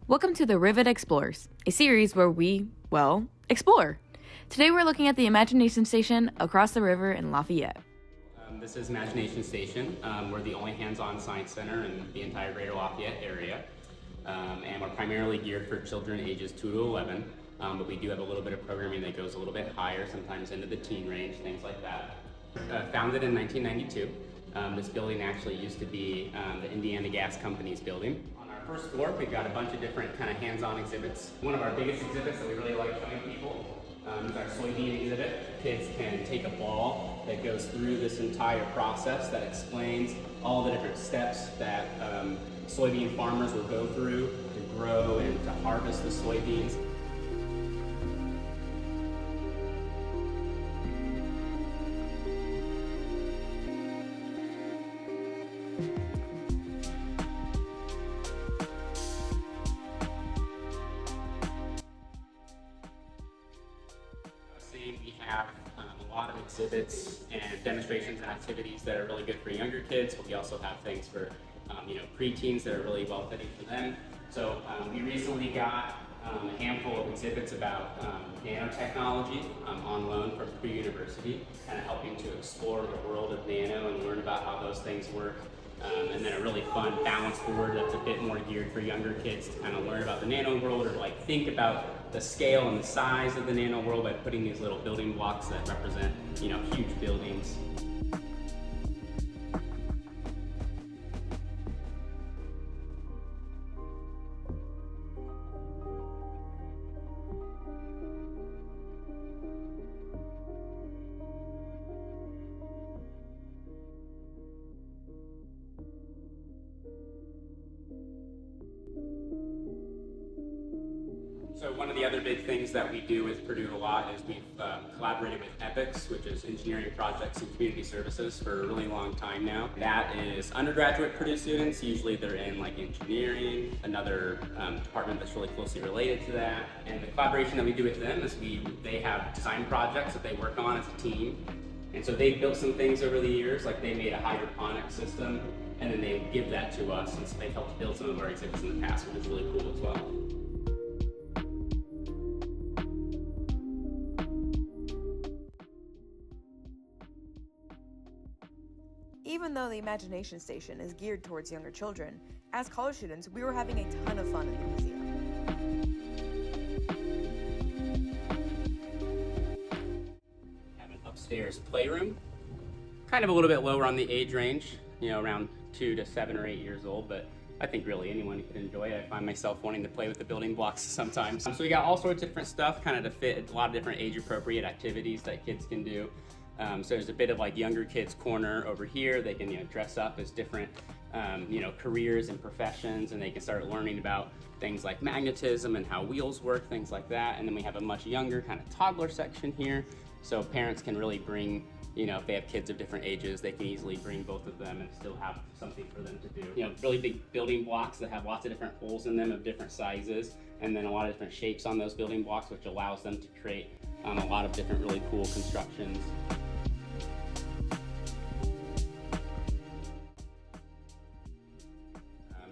Welcome to the Rivet Explores, a series where we, explore. Today we're looking at the Imagination Station across the river in Lafayette. This is Imagination Station. We're the only hands-on science center in the entire greater Lafayette area. And we're primarily geared for children ages 2 to 11, but we do have a little bit of programming that goes a little bit higher, sometimes into the teen range, things like that. Founded in 1992. This building actually used to be the Indiana Gas Company's building. On our first floor, we've got a bunch of different kind of hands-on exhibits. One of our biggest exhibits that we really like showing people is our soybean exhibit. Kids can take a ball that goes through this entire process that explains all the different steps that soybean farmers will go through to grow and to harvest the soybeans. We have a lot of exhibits and demonstrations and activities that are really good for younger kids, but we also have things for preteens that are really well fitting for them. So we recently got a handful of exhibits about nanotechnology on loan from pre-university, kind of helping to explore the world of nano and learn about how those things work. And then a really fun balance board that's a bit more geared for younger kids to kind of learn about the nano world, or like think about the scale and the size of the nano world by putting these little building blocks that represent, huge buildings. So one of the other big things that we do with Purdue a lot is we've collaborated with EPICS, which is Engineering Projects and Community Services, for a really long time now. That is undergraduate Purdue students. Usually they're in like engineering, another department that's really closely related to that. And the collaboration that we do with them is they have design projects that they work on as a team. And so they've built some things over the years, like they made a hydroponic system, and then they give that to us, and so they helped build some of our exhibits in the past, which is really cool as well. Even though the Imagination Station is geared towards younger children, as college students, we were having a ton of fun in the museum. We have an upstairs playroom, kind of a little bit lower on the age range, around 2 to 7 or 8 years old, but I think really anyone could enjoy it. I find myself wanting to play with the building blocks sometimes. So we got all sorts of different stuff, kind of to fit a lot of different age-appropriate activities that kids can do. So there's a bit of like younger kids corner over here. They can dress up as different careers and professions, and they can start learning about things like magnetism and how wheels work, things like that. And then we have a much younger kind of toddler section here, so parents can really bring, if they have kids of different ages, they can easily bring both of them and still have something for them to do. Really big building blocks that have lots of different holes in them of different sizes, and then a lot of different shapes on those building blocks, which allows them to create a lot of different really cool constructions.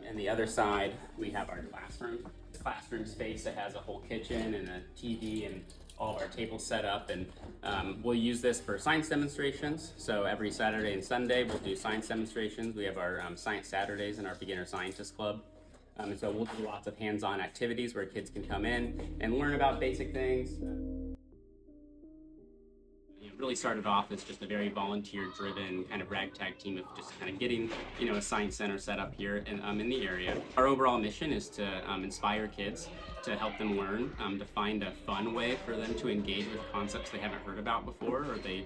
And the other side, we have our classroom. The classroom space that has a whole kitchen and a TV and all of our tables set up, and we'll use this for science demonstrations. So every Saturday and Sunday we'll do science demonstrations. We have our Science Saturdays and our Beginner Scientist Club. And so we'll do lots of hands-on activities where kids can come in and learn about basic things. It really started off as just a very volunteer-driven kind of ragtag team of just kind of getting, a science center set up here in the area. Our overall mission is to inspire kids, to help them learn, to find a fun way for them to engage with concepts they haven't heard about before, or they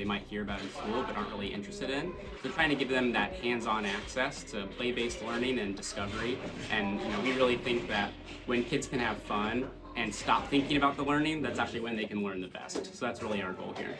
might hear about in school but aren't really interested in. So trying to give them that hands-on access to play-based learning and discovery. And we really think that when kids can have fun and stop thinking about the learning, that's actually when they can learn the best. So that's really our goal here.